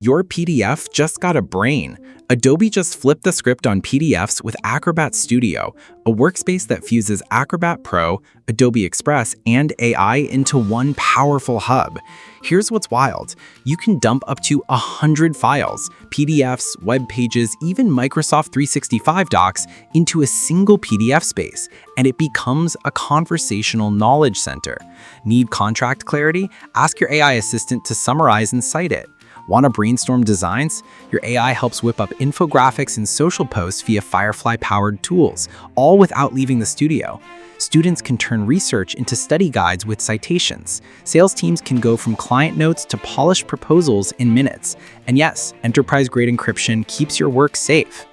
Your PDF just got a brain. Adobe just flipped the script on PDFs with Acrobat Studio, a workspace that fuses Acrobat Pro, Adobe Express, and AI into one powerful hub. Here's what's wild. You can dump up to 100 files, PDFs, web pages, even Microsoft 365 docs into a single PDF space, and it becomes a conversational knowledge center. Need contract clarity? Ask your AI assistant to summarize and cite it. Want to brainstorm designs? Your AI helps whip up infographics and social posts via Firefly-powered tools, all without leaving the studio. Students can turn research into study guides with citations. Sales teams can go from client notes to polished proposals in minutes. And yes, enterprise-grade encryption keeps your work safe.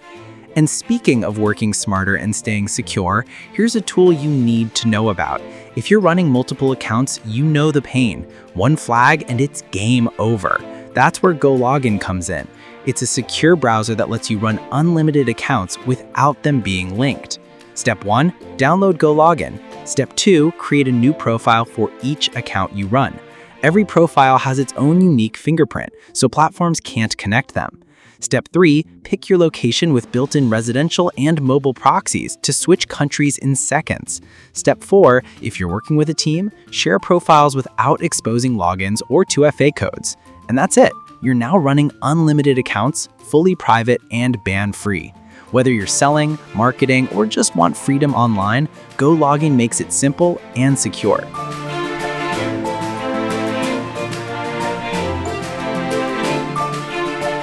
And speaking of working smarter and staying secure, here's a tool you need to know about. If you're running multiple accounts, you know the pain. One flag and it's game over. That's where GoLogin comes in. It's a secure browser that lets you run unlimited accounts without them being linked. Step 1, download GoLogin. Step 2, create a new profile for each account you run. Every profile has its own unique fingerprint, so platforms can't connect them. Step 3, pick your location with built-in residential and mobile proxies to switch countries in seconds. Step 4, if you're working with a team, share profiles without exposing logins or 2FA codes. And that's it. You're now running unlimited accounts, fully private and ban-free. Whether you're selling, marketing, or just want freedom online, GoLogin makes it simple and secure.